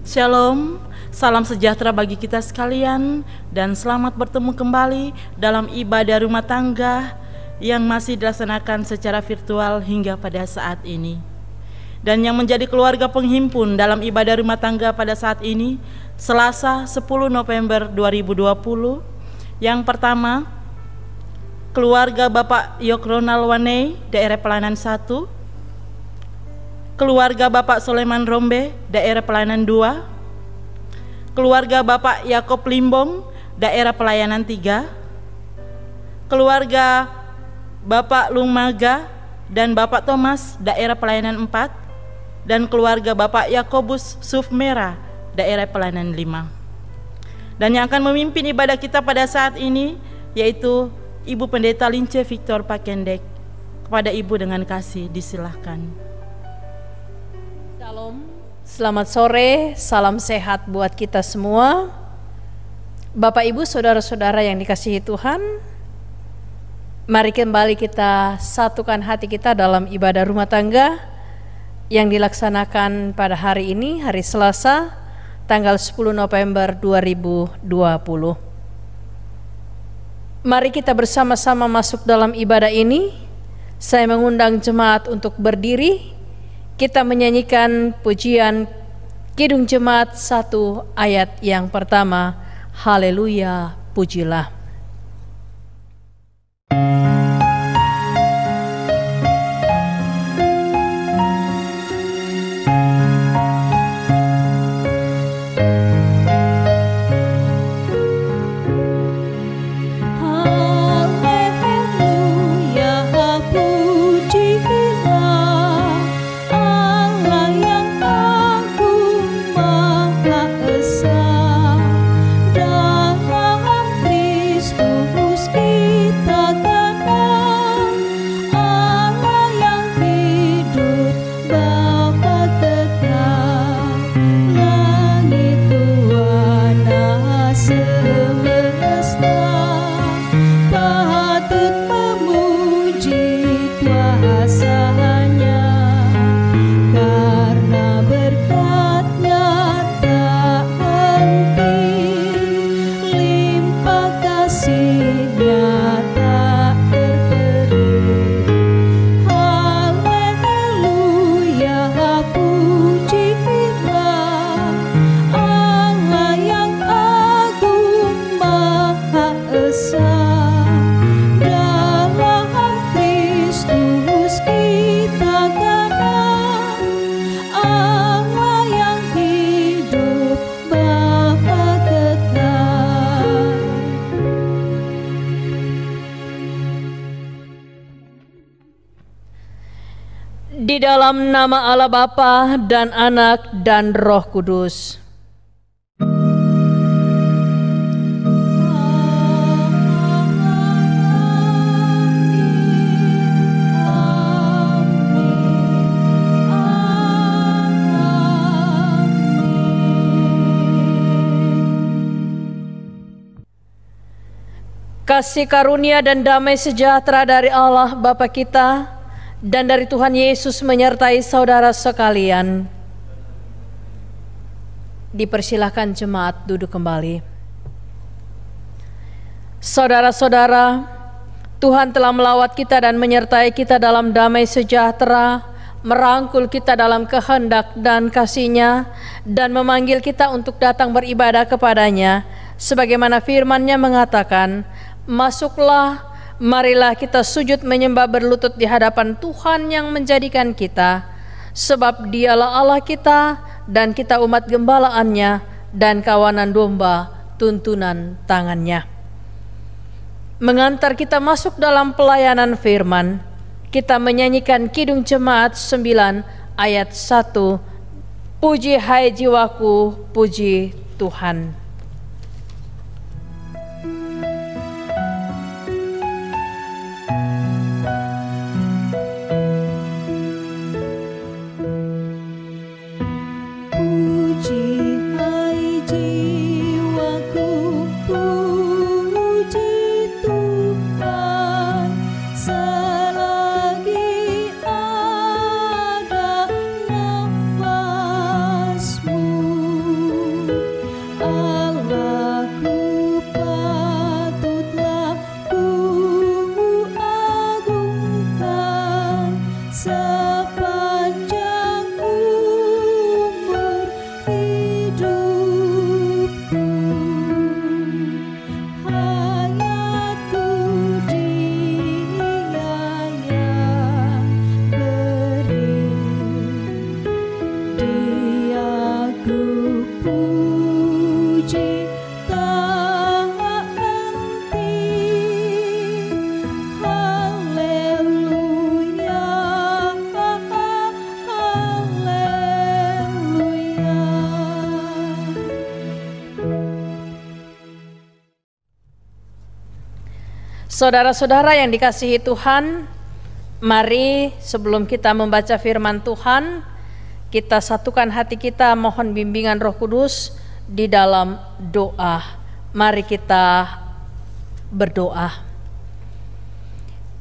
Shalom, salam sejahtera bagi kita sekalian dan selamat bertemu kembali dalam ibadah rumah tangga yang masih dilaksanakan secara virtual hingga pada saat ini. Dan yang menjadi keluarga penghimpun dalam ibadah rumah tangga pada saat ini, Selasa 10 November 2020, yang pertama, keluarga Bapak Yokronal Wanei, daerah pelayanan 1, keluarga Bapak Soleman Rombe, daerah pelayanan 2, keluarga Bapak Yakob Limbong, daerah pelayanan 3, keluarga Bapak Lumaga dan Bapak Thomas, daerah pelayanan 4, dan keluarga Bapak Yakobus Sufmera, daerah pelayanan 5. Dan yang akan memimpin ibadah kita pada saat ini yaitu Ibu Pendeta Lince Victor Pakendek. Kepada Ibu dengan kasih disilahkan. Shalom, selamat sore, salam sehat buat kita semua. Bapak Ibu, saudara-saudara yang dikasihi Tuhan, mari kembali kita satukan hati kita dalam ibadah rumah tangga yang dilaksanakan pada hari ini, hari Selasa, tanggal 10 November 2020. Mari kita bersama-sama masuk dalam ibadah ini. Saya mengundang jemaat untuk berdiri. Kita menyanyikan pujian Kidung Jemaat 1 ayat yang pertama, Haleluya, pujilah. Di dalam nama Allah Bapa dan Anak dan Roh Kudus. Kasih karunia dan damai sejahtera dari Allah Bapa kita dan dari Tuhan Yesus menyertai saudara sekalian. Dipersilahkan jemaat duduk kembali. Saudara-saudara, Tuhan telah melawat kita dan menyertai kita dalam damai sejahtera, merangkul kita dalam kehendak dan kasih-Nya, dan memanggil kita untuk datang beribadah kepada-Nya. Sebagaimana firman-Nya mengatakan, masuklah, marilah kita sujud menyembah berlutut di hadapan Tuhan yang menjadikan kita, sebab Dialah Allah kita dan kita umat gembalaannya dan kawanan domba tuntunan tangannya. Mengantar kita masuk dalam pelayanan firman, kita menyanyikan Kidung Jemaat 9 ayat 1, Puji hai jiwaku, puji Tuhan. Selagi ada nafasmu. Saudara-saudara yang dikasihi Tuhan, mari sebelum kita membaca firman Tuhan, kita satukan hati kita mohon bimbingan Roh Kudus di dalam doa. Mari kita berdoa.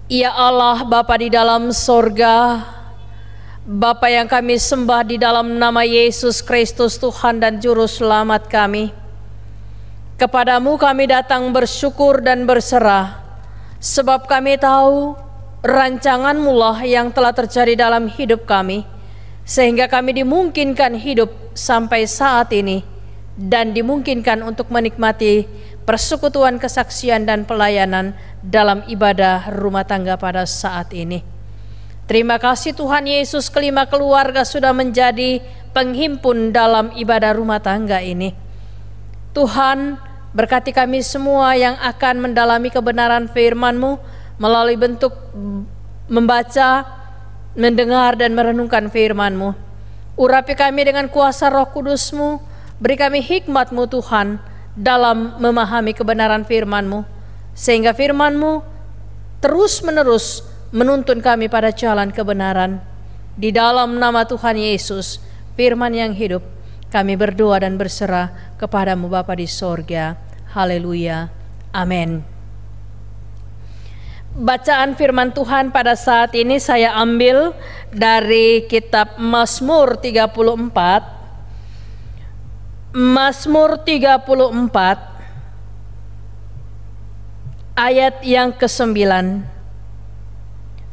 Ya Allah, Bapa di dalam sorga, Bapa yang kami sembah di dalam nama Yesus Kristus Tuhan dan Juru Selamat kami, kepadamu kami datang bersyukur dan berserah, sebab kami tahu rancangan-Mu lah yang telah terjadi dalam hidup kami, sehingga kami dimungkinkan hidup sampai saat ini, dan dimungkinkan untuk menikmati persekutuan kesaksian dan pelayanan dalam ibadah rumah tangga pada saat ini. Terima kasih Tuhan Yesus, kelima keluarga sudah menjadi penghimpun dalam ibadah rumah tangga ini. Tuhan, berkati kami semua yang akan mendalami kebenaran firman-Mu melalui bentuk membaca, mendengar dan merenungkan firman-Mu. Urapi kami dengan kuasa Roh Kudus-Mu, beri kami hikmat-Mu Tuhan dalam memahami kebenaran firman-Mu, sehingga firman-Mu terus-menerus menuntun kami pada jalan kebenaran. Di dalam nama Tuhan Yesus, firman yang hidup, kami berdoa dan berserah kepadamu Bapa di sorga. Haleluya. Amin. Bacaan firman Tuhan pada saat ini saya ambil dari kitab Mazmur 34. Mazmur 34 ayat yang ke-9.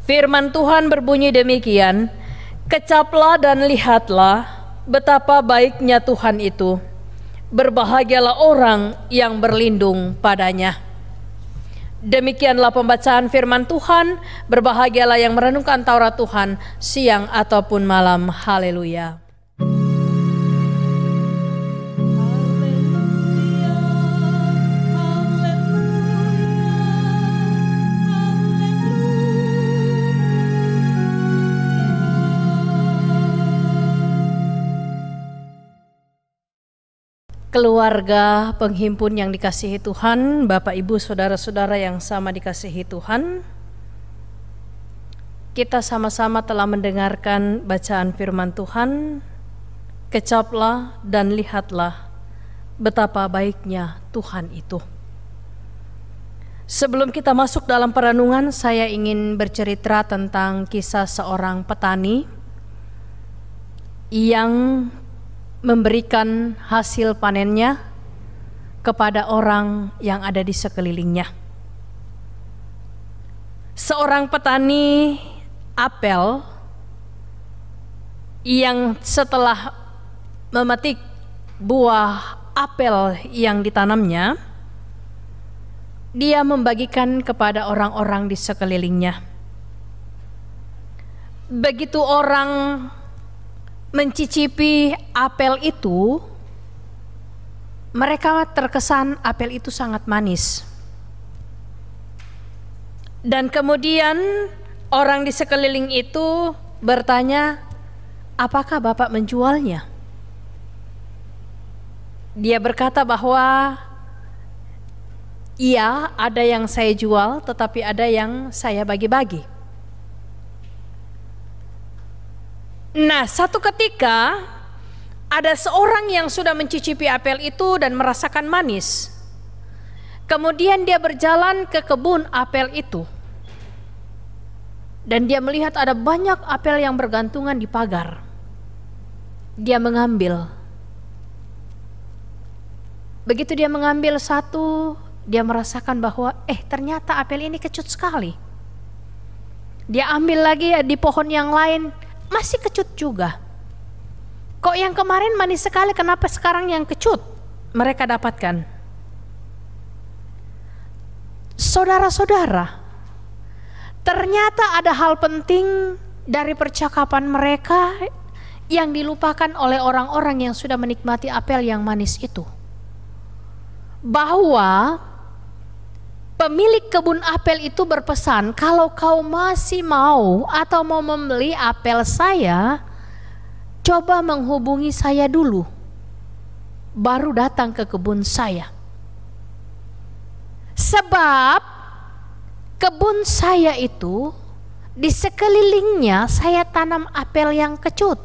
Firman Tuhan berbunyi demikian, "Kecaplah dan lihatlah betapa baiknya Tuhan itu. Berbahagialah orang yang berlindung padanya." Demikianlah pembacaan firman Tuhan. Berbahagialah yang merenungkan Taurat Tuhan siang ataupun malam. Haleluya. Keluarga penghimpun yang dikasihi Tuhan, Bapak Ibu Saudara-saudara yang sama dikasihi Tuhan, kita sama-sama telah mendengarkan bacaan firman Tuhan. Kecaplah dan lihatlah betapa baiknya Tuhan itu. Sebelum kita masuk dalam perenungan, saya ingin bercerita tentang kisah seorang petani yang memberikan hasil panennya kepada orang yang ada di sekelilingnya. Seorang petani apel yang setelah memetik buah apel yang ditanamnya, dia membagikan kepada orang-orang di sekelilingnya. Begitu orang mencicipi apel itu, mereka terkesan apel itu sangat manis. Dan kemudian orang di sekeliling itu bertanya, "Apakah Bapak menjualnya?" Dia berkata bahwa, "Iya, ada yang saya jual, tetapi ada yang saya bagi-bagi." Nah, satu ketika ada seorang yang sudah mencicipi apel itu dan merasakan manis. Kemudian dia berjalan ke kebun apel itu. Dan dia melihat ada banyak apel yang bergantungan di pagar. Dia mengambil. Begitu dia mengambil satu, dia merasakan bahwa ternyata apel ini kecut sekali. Dia ambil lagi di pohon yang lain, masih kecut juga. Kok yang kemarin manis sekali, kenapa sekarang yang kecut? Mereka dapatkan. Saudara-saudara, ternyata ada hal penting dari percakapan mereka yang dilupakan oleh orang-orang yang sudah menikmati apel yang manis itu. Bahwa pemilik kebun apel itu berpesan, "Kalau kau masih mau atau mau membeli apel saya, coba menghubungi saya dulu, baru datang ke kebun saya. Sebab kebun saya itu di sekelilingnya saya tanam apel yang kecut,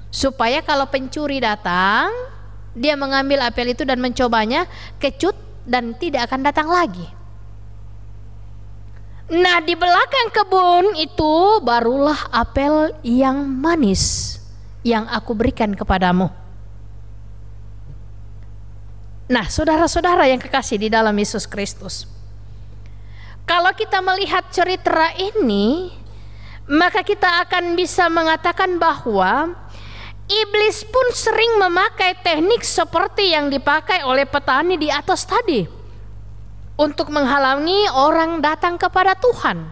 supaya kalau pencuri datang, dia mengambil apel itu dan mencobanya, kecut dan tidak akan datang lagi. Nah, di belakang kebun itu barulah apel yang manis yang aku berikan kepadamu. Nah, saudara-saudara yang kekasih di dalam Yesus Kristus, kalau kita melihat cerita ini, maka kita akan bisa mengatakan bahwa iblis pun sering memakai teknik seperti yang dipakai oleh petani di atas tadi untuk menghalangi orang datang kepada Tuhan.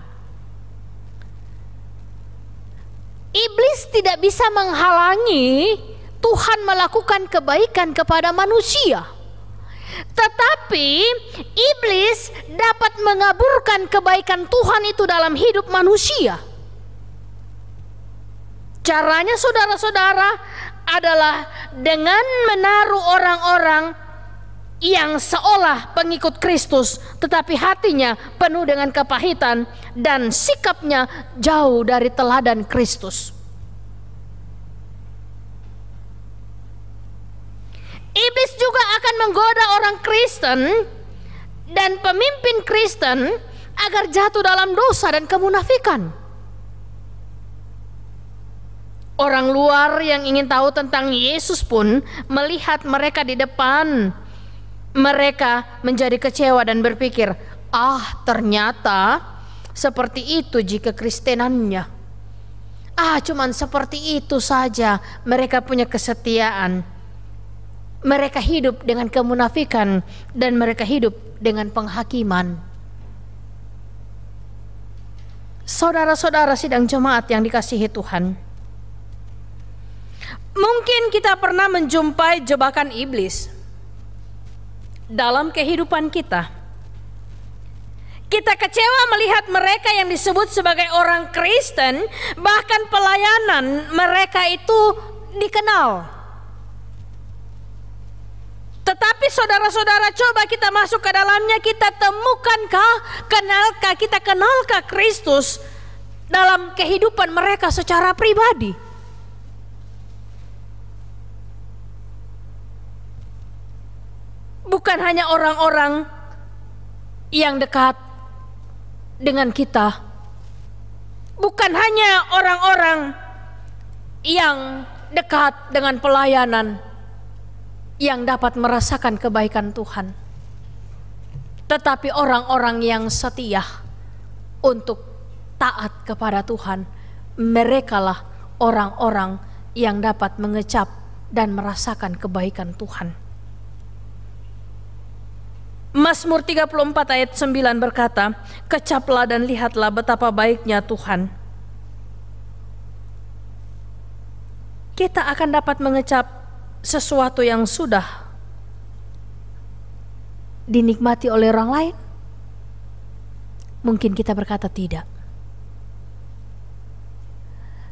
Iblis tidak bisa menghalangi Tuhan melakukan kebaikan kepada manusia, tetapi iblis dapat mengaburkan kebaikan Tuhan itu dalam hidup manusia. Caranya, saudara-saudara, adalah dengan menaruh orang-orang yang seolah pengikut Kristus, tetapi hatinya penuh dengan kepahitan dan sikapnya jauh dari teladan Kristus. Iblis juga akan menggoda orang Kristen dan pemimpin Kristen agar jatuh dalam dosa dan kemunafikan. Orang luar yang ingin tahu tentang Yesus pun melihat mereka di depan, mereka menjadi kecewa dan berpikir, ternyata seperti itu jika Kristenannya. Cuman seperti itu saja mereka punya kesetiaan. Mereka hidup dengan kemunafikan dan mereka hidup dengan penghakiman. Saudara-saudara sidang jemaat yang dikasihi Tuhan, mungkin kita pernah menjumpai jebakan iblis dalam kehidupan kita. Kita kecewa melihat mereka yang disebut sebagai orang Kristen, bahkan pelayanan mereka itu dikenal. Tetapi saudara-saudara, coba kita masuk ke dalamnya, kita temukankah, kita kenalkah Kristus dalam kehidupan mereka secara pribadi? Bukan hanya orang-orang yang dekat dengan kita, bukan hanya orang-orang yang dekat dengan pelayanan yang dapat merasakan kebaikan Tuhan, tetapi orang-orang yang setia untuk taat kepada Tuhan, merekalah orang-orang yang dapat mengecap dan merasakan kebaikan Tuhan. Mazmur 34 ayat 9 berkata, "Kecaplah dan lihatlah betapa baiknya Tuhan." Kita akan dapat mengecap sesuatu yang sudah dinikmati oleh orang lain? Mungkin kita berkata tidak.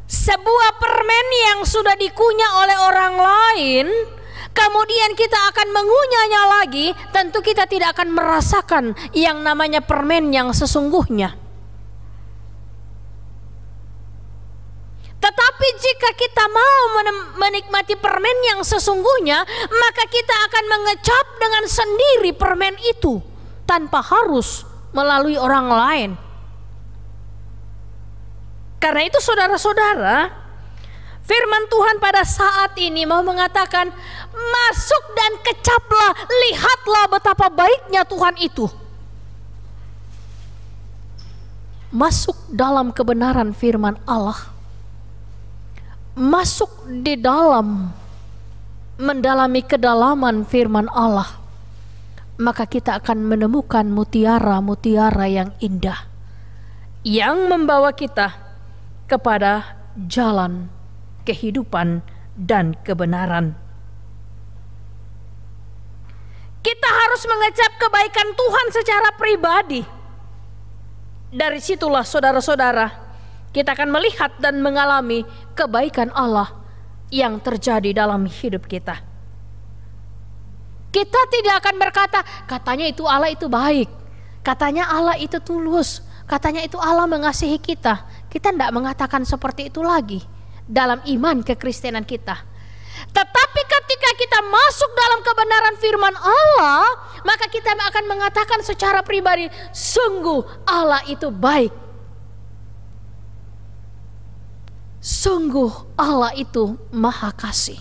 Sebuah permen yang sudah dikunyah oleh orang lain, kemudian kita akan mengunyahnya lagi, tentu kita tidak akan merasakan yang namanya permen yang sesungguhnya. Tetapi jika kita mau menikmati permen yang sesungguhnya, maka kita akan mengecap dengan sendiri permen itu tanpa harus melalui orang lain. Karena itu saudara-saudara, firman Tuhan pada saat ini mau mengatakan, masuk dan kecaplah, lihatlah betapa baiknya Tuhan itu. Masuk dalam kebenaran firman Allah, masuk di dalam mendalami kedalaman firman Allah, maka kita akan menemukan mutiara-mutiara yang indah yang membawa kita kepada jalan kehidupan dan kebenaran. Kita harus mengecap kebaikan Tuhan secara pribadi. Dari situlah saudara-saudara, kita akan melihat dan mengalami kebaikan Allah yang terjadi dalam hidup kita. Kita tidak akan berkata, katanya itu Allah itu baik, Katanya Allah itu tulus, katanya itu Allah mengasihi kita. Kita tidak mengatakan seperti itu lagi dalam iman kekristenan kita. Tetapi ketika kita masuk dalam kebenaran firman Allah, maka kita akan mengatakan secara pribadi, sungguh Allah itu baik. Sungguh Allah itu maha kasih.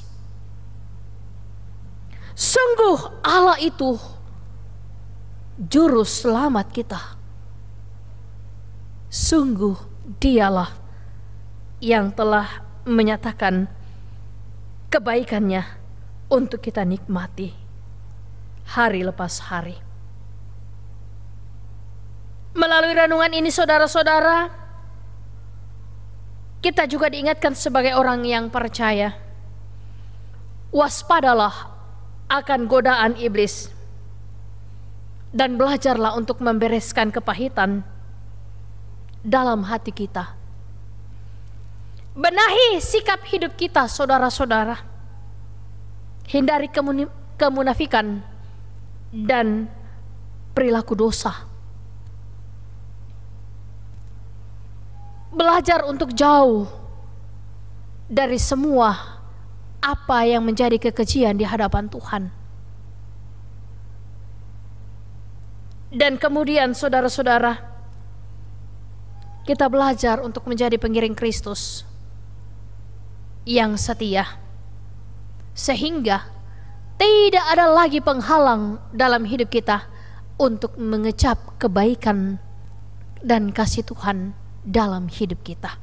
Sungguh Allah itu juru selamat kita. Sungguh dialah yang telah menyatakan kebaikannya untuk kita nikmati hari lepas hari. Melalui renungan ini saudara-saudara, kita juga diingatkan sebagai orang yang percaya, waspadalah akan godaan iblis dan belajarlah untuk membereskan kepahitan dalam hati kita. Benahi sikap hidup kita saudara-saudara. Hindari kemunafikan dan perilaku dosa. Belajar untuk jauh dari semua apa yang menjadi kekejian di hadapan Tuhan. Dan kemudian saudara-saudara, kita belajar untuk menjadi pengiring Kristus yang setia, sehingga tidak ada lagi penghalang dalam hidup kita untuk mengecap kebaikan dan kasih Tuhan dalam hidup kita.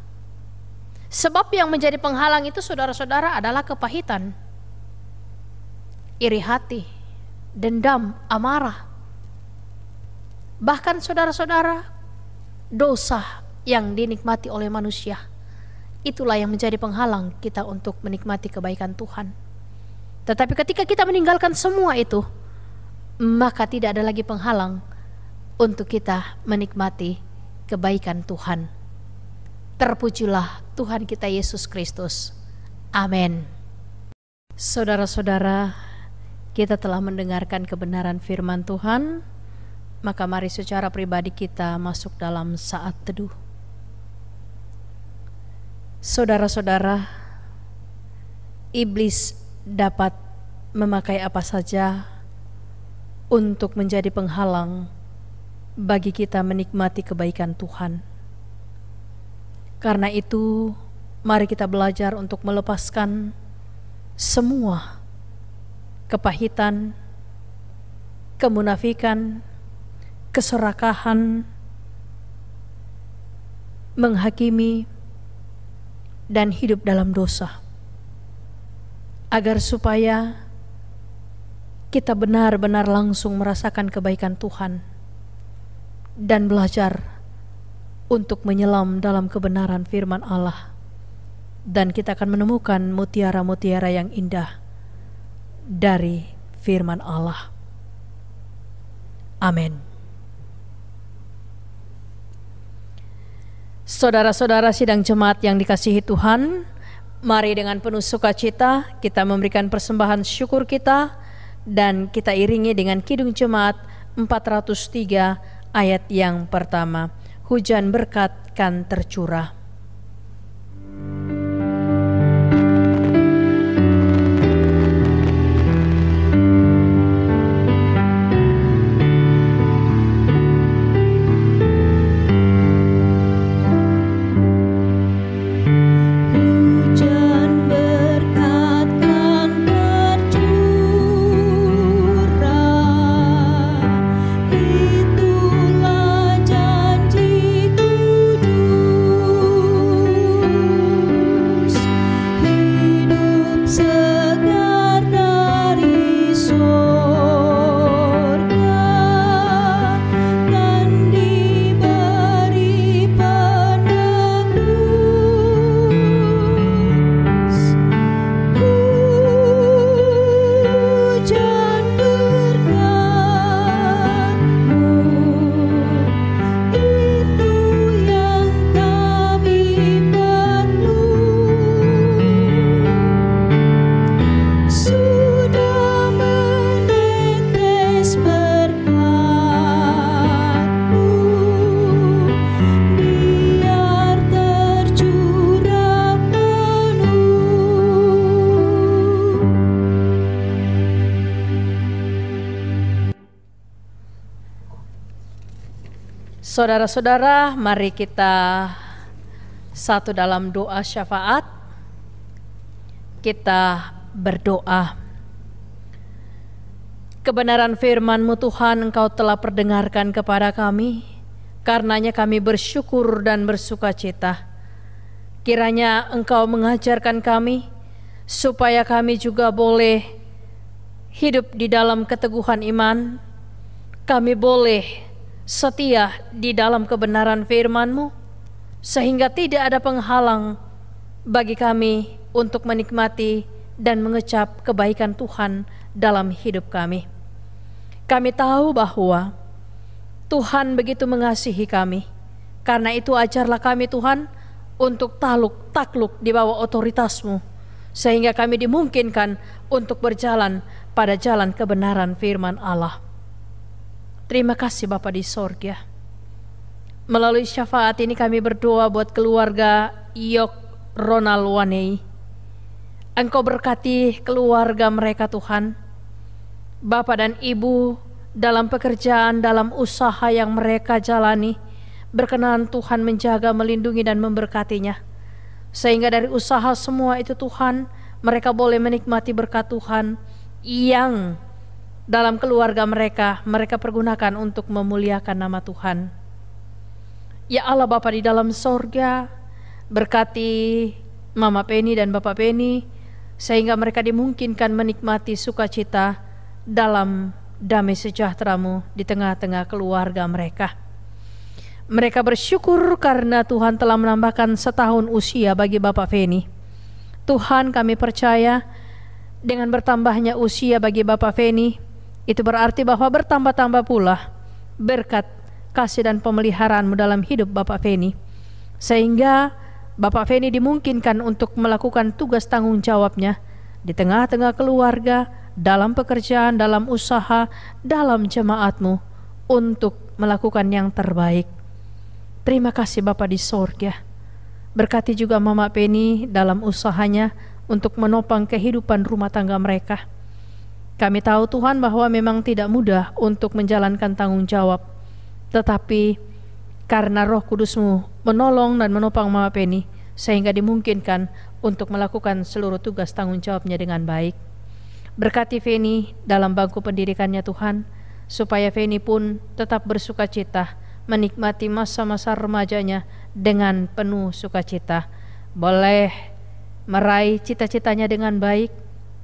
Sebab yang menjadi penghalang itu saudara-saudara adalah kepahitan, iri hati, dendam, amarah. Bahkan saudara-saudara, dosa yang dinikmati oleh manusia, itulah yang menjadi penghalang kita untuk menikmati kebaikan Tuhan. Tetapi ketika kita meninggalkan semua itu, maka tidak ada lagi penghalang untuk kita menikmati kebaikan Tuhan. Terpujilah Tuhan kita Yesus Kristus. Amin. Saudara-saudara, kita telah mendengarkan kebenaran firman Tuhan, maka mari secara pribadi kita masuk dalam saat teduh. Saudara-saudara, iblis dapat memakai apa saja untuk menjadi penghalang bagi kita menikmati kebaikan Tuhan. Karena itu, mari kita belajar untuk melepaskan semua kepahitan, kemunafikan, keserakahan, menghakimi, dan hidup dalam dosa, agar supaya kita benar-benar langsung merasakan kebaikan Tuhan dan belajar untuk menyelam dalam kebenaran firman Allah, dan kita akan menemukan mutiara-mutiara yang indah dari firman Allah. Amin. Saudara-saudara sidang jemaat yang dikasihi Tuhan, mari dengan penuh sukacita kita memberikan persembahan syukur kita, dan kita iringi dengan Kidung Jemaat 403 ayat yang pertama. Hujan berkat kan tercurah. Itulah janji-Ku Saudara-saudara, mari kita satu dalam doa syafaat. Kita berdoa. Kebenaran firman-Mu Tuhan, Engkau telah perdengarkan kepada kami. Karenanya kami bersyukur dan bersukacita. Kiranya Engkau mengajarkan kami supaya kami juga boleh hidup di dalam keteguhan iman. Kami boleh setia di dalam kebenaran firman-Mu, sehingga tidak ada penghalang bagi kami untuk menikmati dan mengecap kebaikan Tuhan dalam hidup kami. Kami tahu bahwa Tuhan begitu mengasihi kami. Karena itu ajarlah kami Tuhan untuk takluk di bawah otoritas-Mu, sehingga kami dimungkinkan untuk berjalan pada jalan kebenaran firman Allah. Terima kasih Bapa di sorga. Melalui syafaat ini kami berdoa buat keluarga Yok Ronald Wanei. Engkau berkati keluarga mereka Tuhan. Bapak dan Ibu dalam pekerjaan, dalam usaha yang mereka jalani, berkenan Tuhan menjaga, melindungi dan memberkatinya. Sehingga dari usaha semua itu Tuhan, mereka boleh menikmati berkat Tuhan yang dalam keluarga mereka pergunakan untuk memuliakan nama Tuhan. Ya Allah Bapa di dalam sorga, berkati Mama Penny dan Bapak Penny, sehingga mereka dimungkinkan menikmati sukacita dalam damai sejahtera-Mu di tengah-tengah keluarga mereka. Mereka bersyukur karena Tuhan telah menambahkan setahun usia bagi Bapak Penny. Tuhan, kami percaya dengan bertambahnya usia bagi Bapak Penny, itu berarti bahwa bertambah-tambah pula berkat, kasih dan pemeliharaan-Mu dalam hidup Bapak Penny. Sehingga Bapak Penny dimungkinkan untuk melakukan tugas tanggung jawabnya di tengah-tengah keluarga, dalam pekerjaan, dalam usaha, dalam jemaat-Mu, untuk melakukan yang terbaik. Terima kasih Bapa di sorga. Berkati juga Mama Penny dalam usahanya untuk menopang kehidupan rumah tangga mereka. Kami tahu Tuhan bahwa memang tidak mudah untuk menjalankan tanggung jawab, tetapi karena Roh Kudus-Mu menolong dan menopang Mama Penny, sehingga dimungkinkan untuk melakukan seluruh tugas tanggung jawabnya dengan baik. Berkati Penny dalam bangku pendidikannya Tuhan, supaya Penny pun tetap bersukacita, menikmati masa-masa remajanya dengan penuh sukacita. Boleh meraih cita-citanya dengan baik,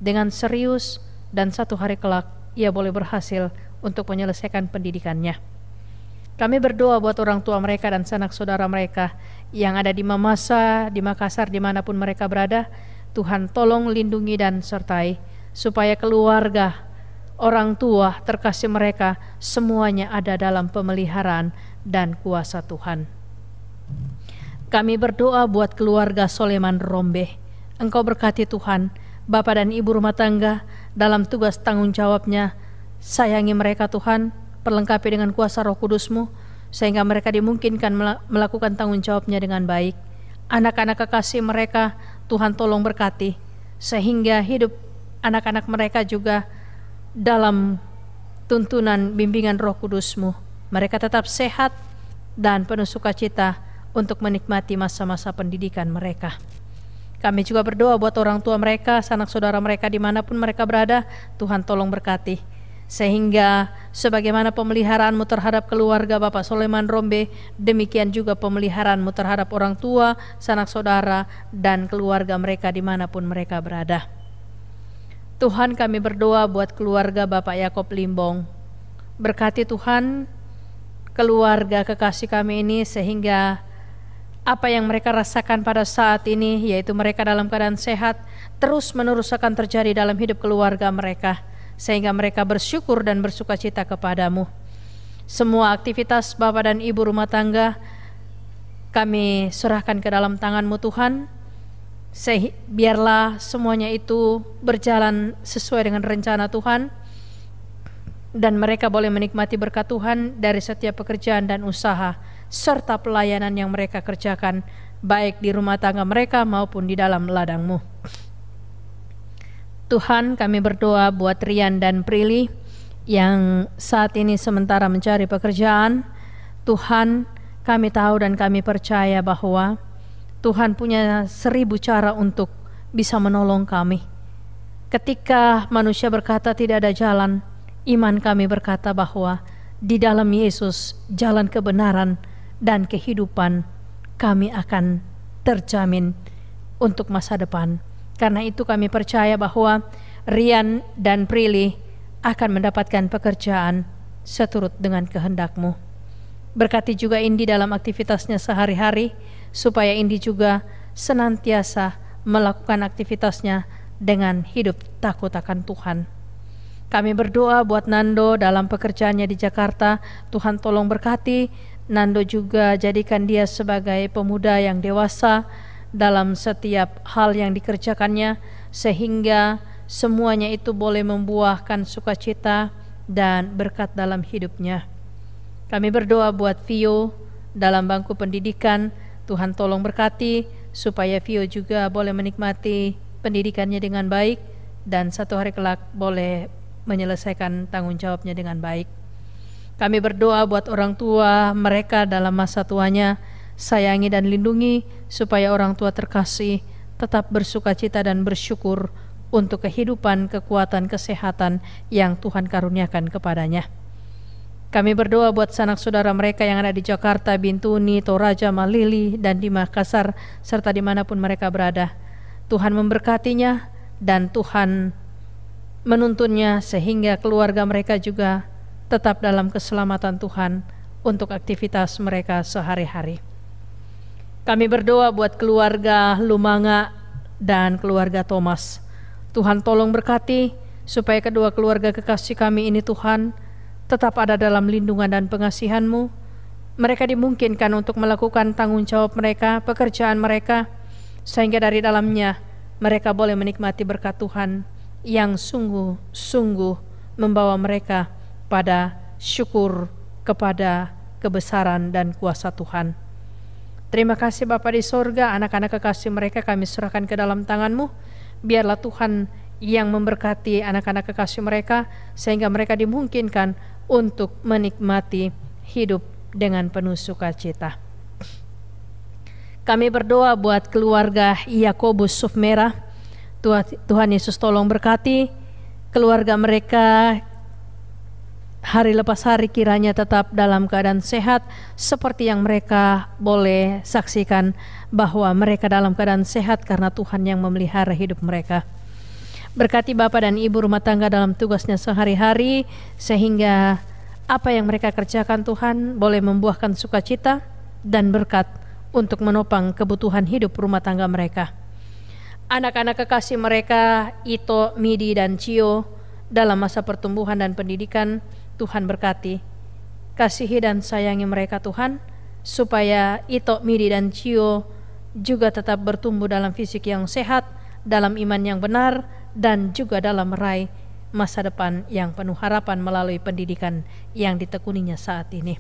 dengan serius, dan satu hari kelak ia boleh berhasil untuk menyelesaikan pendidikannya. Kami berdoa buat orang tua mereka dan sanak saudara mereka yang ada di Mamasa, di Makassar, dimanapun mereka berada. Tuhan tolong lindungi dan sertai, supaya keluarga, orang tua terkasih mereka semuanya ada dalam pemeliharaan dan kuasa Tuhan. Kami berdoa buat keluarga Soleman Rombe. Engkau berkati Tuhan Bapak dan Ibu rumah tangga dalam tugas tanggung jawabnya. Sayangi mereka Tuhan, perlengkapi dengan kuasa Roh Kudus-Mu, sehingga mereka dimungkinkan melakukan tanggung jawabnya dengan baik. Anak-anak kekasih mereka Tuhan tolong berkati, sehingga hidup anak-anak mereka juga dalam tuntunan bimbingan Roh Kudus-Mu. Mereka tetap sehat dan penuh sukacita untuk menikmati masa-masa pendidikan mereka. Kami juga berdoa buat orang tua mereka, sanak saudara mereka dimanapun mereka berada. Tuhan tolong berkati, sehingga sebagaimana pemeliharaan-Mu terhadap keluarga Bapak Soleman Rombe, demikian juga pemeliharaan-Mu terhadap orang tua, sanak saudara, dan keluarga mereka dimanapun mereka berada. Tuhan, kami berdoa buat keluarga Bapak Yakob Limbong. Berkati Tuhan keluarga kekasih kami ini, sehingga apa yang mereka rasakan pada saat ini, yaitu mereka dalam keadaan sehat, terus-menerus akan terjadi dalam hidup keluarga mereka, sehingga mereka bersyukur dan bersukacita kepadamu. Semua aktivitas Bapak dan Ibu rumah tangga kami serahkan ke dalam tangan-Mu Tuhan. Biarlah semuanya itu berjalan sesuai dengan rencana Tuhan, dan mereka boleh menikmati berkat Tuhan dari setiap pekerjaan dan usaha serta pelayanan yang mereka kerjakan, baik di rumah tangga mereka maupun di dalam ladang-Mu. Tuhan, kami berdoa buat Rian dan Prilly yang saat ini sementara mencari pekerjaan. Tuhan, kami tahu dan kami percaya bahwa Tuhan punya 1000 cara untuk bisa menolong kami. Ketika manusia berkata tidak ada jalan, iman kami berkata bahwa di dalam Yesus jalan kebenaran dan kehidupan kami akan terjamin untuk masa depan. Karena itu kami percaya bahwa Rian dan Prilly akan mendapatkan pekerjaan seturut dengan kehendak-Mu. Berkati juga Indi dalam aktivitasnya sehari-hari, supaya Indi juga senantiasa melakukan aktivitasnya dengan hidup takut akan Tuhan. Kami berdoa buat Nando dalam pekerjaannya di Jakarta. Tuhan tolong berkati Nando juga, jadikan dia sebagai pemuda yang dewasa dalam setiap hal yang dikerjakannya, sehingga semuanya itu boleh membuahkan sukacita dan berkat dalam hidupnya. Kami berdoa buat Vio dalam bangku pendidikan. Tuhan tolong berkati supaya Vio juga boleh menikmati pendidikannya dengan baik dan satu hari kelak boleh menyelesaikan tanggung jawabnya dengan baik. Kami berdoa buat orang tua mereka dalam masa tuanya, sayangi dan lindungi supaya orang tua terkasih tetap bersukacita dan bersyukur untuk kehidupan, kekuatan, kesehatan yang Tuhan karuniakan kepadanya. Kami berdoa buat sanak saudara mereka yang ada di Jakarta, Bintuni, Toraja, Malili, dan di Makassar, serta dimanapun mereka berada. Tuhan memberkatinya dan Tuhan menuntunnya sehingga keluarga mereka juga tetap dalam keselamatan Tuhan untuk aktivitas mereka sehari-hari. Kami berdoa buat keluarga Lumanga dan keluarga Thomas. Tuhan tolong berkati supaya kedua keluarga kekasih kami ini Tuhan tetap ada dalam lindungan dan pengasihan-Mu. Mereka dimungkinkan untuk melakukan tanggung jawab mereka, pekerjaan mereka, sehingga dari dalamnya mereka boleh menikmati berkat Tuhan yang sungguh-sungguh membawa mereka pada syukur kepada kebesaran dan kuasa Tuhan. Terima kasih Bapa di sorga, anak-anak kekasih mereka kami serahkan ke dalam tangan-Mu. Biarlah Tuhan yang memberkati anak-anak kekasih mereka sehingga mereka dimungkinkan untuk menikmati hidup dengan penuh sukacita. Kami berdoa buat keluarga Yakobus Sufmera. Tuhan Yesus tolong berkati keluarga mereka hari lepas hari, kiranya tetap dalam keadaan sehat seperti yang mereka boleh saksikan bahwa mereka dalam keadaan sehat karena Tuhan yang memelihara hidup mereka. Berkati Bapak dan Ibu rumah tangga dalam tugasnya sehari-hari sehingga apa yang mereka kerjakan Tuhan boleh membuahkan sukacita dan berkat untuk menopang kebutuhan hidup rumah tangga mereka. Anak-anak kekasih mereka Ito, Midi, dan Cio dalam masa pertumbuhan dan pendidikan, Tuhan berkati, kasihi dan sayangi mereka Tuhan, supaya Ito, Midi, dan Cio juga tetap bertumbuh dalam fisik yang sehat, dalam iman yang benar, dan juga dalam meraih masa depan yang penuh harapan melalui pendidikan yang ditekuninya saat ini.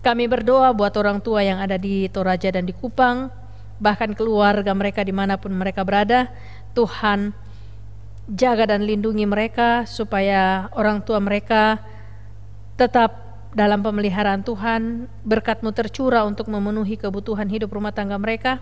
Kami berdoa buat orang tua yang ada di Toraja dan di Kupang, bahkan keluarga mereka dimanapun mereka berada. Tuhan jaga dan lindungi mereka supaya orang tua mereka tetap dalam pemeliharaan Tuhan. Berkat-Mu tercurah untuk memenuhi kebutuhan hidup rumah tangga mereka,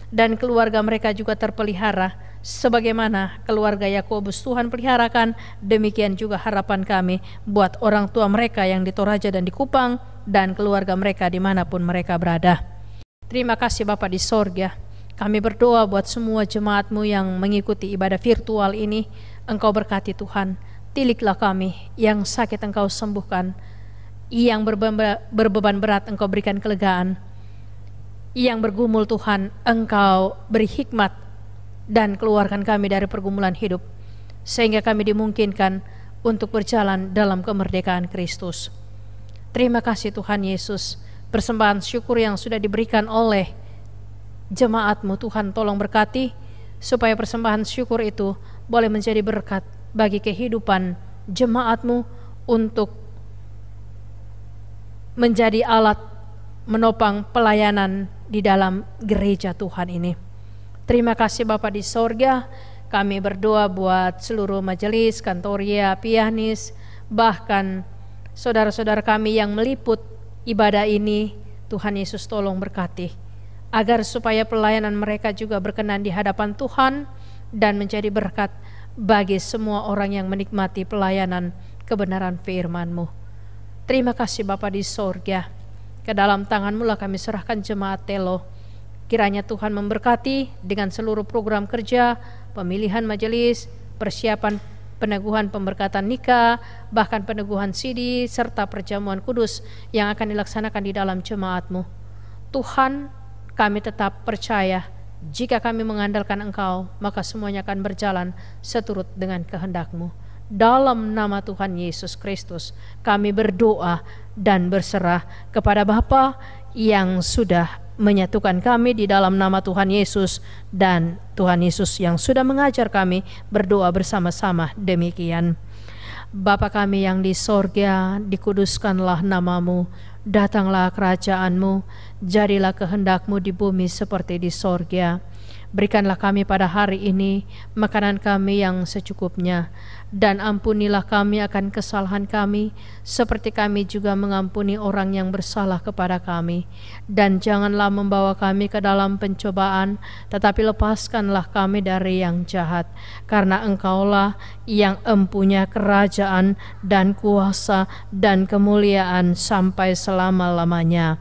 dan keluarga mereka juga terpelihara sebagaimana keluarga Yakobus Tuhan peliharakan. Demikian juga harapan kami buat orang tua mereka yang di Toraja dan di Kupang dan keluarga mereka dimanapun mereka berada. Terima kasih Bapa di sorga. Kami berdoa buat semua jemaat-Mu yang mengikuti ibadah virtual ini. Engkau berkati Tuhan. Tiliklah kami, yang sakit Engkau sembuhkan, yang berbeban berat Engkau berikan kelegaan, yang bergumul Tuhan Engkau beri hikmat, dan keluarkan kami dari pergumulan hidup sehingga kami dimungkinkan untuk berjalan dalam kemerdekaan Kristus. Terima kasih Tuhan Yesus, persembahan syukur yang sudah diberikan oleh jemaat-Mu Tuhan tolong berkati supaya persembahan syukur itu boleh menjadi berkat bagi kehidupan jemaat-Mu untuk menjadi alat menopang pelayanan di dalam gereja Tuhan ini. Terima kasih Bapa di sorga. Kami berdoa buat seluruh majelis, kantoria, pianis, bahkan saudara-saudara kami yang meliput ibadah ini Tuhan Yesus tolong berkati, agar supaya pelayanan mereka juga berkenan di hadapan Tuhan dan menjadi berkat bagi semua orang yang menikmati pelayanan kebenaran firman-Mu. Terima kasih Bapa di sorga, ke dalam tangan-Mu lah kami serahkan jemaat Telo. Kiranya Tuhan memberkati dengan seluruh program kerja, pemilihan majelis, persiapan peneguhan pemberkatan nikah, bahkan peneguhan sidi, serta perjamuan kudus yang akan dilaksanakan di dalam jemaat-Mu. Tuhan, kami tetap percaya jika kami mengandalkan Engkau, maka semuanya akan berjalan seturut dengan kehendak-Mu. Dalam nama Tuhan Yesus Kristus kami berdoa dan berserah kepada Bapa yang sudah menyatukan kami di dalam nama Tuhan Yesus, dan Tuhan Yesus yang sudah mengajar kami berdoa bersama-sama demikian. Bapa kami yang di sorga, dikuduskanlah nama-Mu, datanglah kerajaan-Mu, jadilah kehendak-Mu di bumi seperti di sorga. Berikanlah kami pada hari ini makanan kami yang secukupnya, dan ampunilah kami akan kesalahan kami, seperti kami juga mengampuni orang yang bersalah kepada kami. Dan janganlah membawa kami ke dalam pencobaan, tetapi lepaskanlah kami dari yang jahat. Karena Engkaulah yang empunya kerajaan dan kuasa dan kemuliaan sampai selama-lamanya.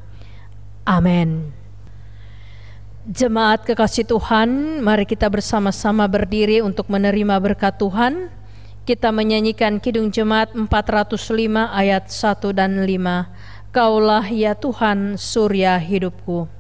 Amin. Jemaat kekasih Tuhan, mari kita bersama-sama berdiri untuk menerima berkat Tuhan. Kita menyanyikan Kidung Jemaat 405 ayat 1 dan 5. Kaulah ya Tuhan surya hidupku.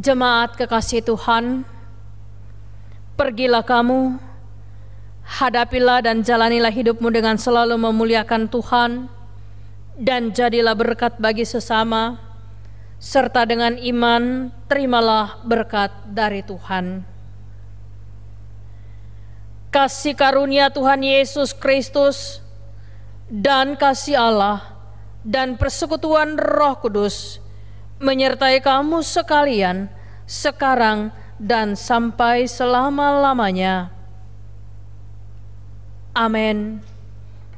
Jemaat kekasih Tuhan, pergilah kamu, hadapilah dan jalanilah hidupmu dengan selalu memuliakan Tuhan, dan jadilah berkat bagi sesama, serta dengan iman terimalah berkat dari Tuhan. Kasih karunia Tuhan Yesus Kristus dan kasih Allah dan persekutuan Roh Kudus menyertai kamu sekalian sekarang dan sampai selama-lamanya. Amin.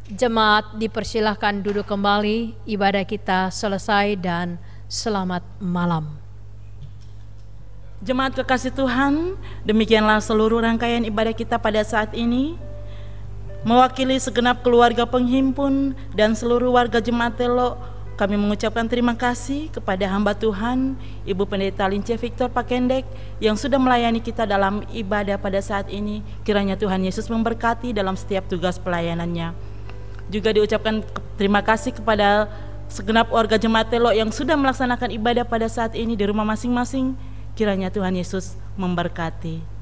Jemaat dipersilahkan duduk kembali, ibadah kita selesai dan selamat malam. Jemaat kekasih Tuhan, demikianlah seluruh rangkaian ibadah kita pada saat ini. Mewakili segenap keluarga penghimpun dan seluruh warga Jemaat Telo, kami mengucapkan terima kasih kepada hamba Tuhan, Ibu Pendeta Lince Victor Pakendek, yang sudah melayani kita dalam ibadah pada saat ini. Kiranya Tuhan Yesus memberkati dalam setiap tugas pelayanannya. Juga diucapkan terima kasih kepada segenap warga Jemaat Telo yang sudah melaksanakan ibadah pada saat ini di rumah masing-masing. Kiranya Tuhan Yesus memberkati.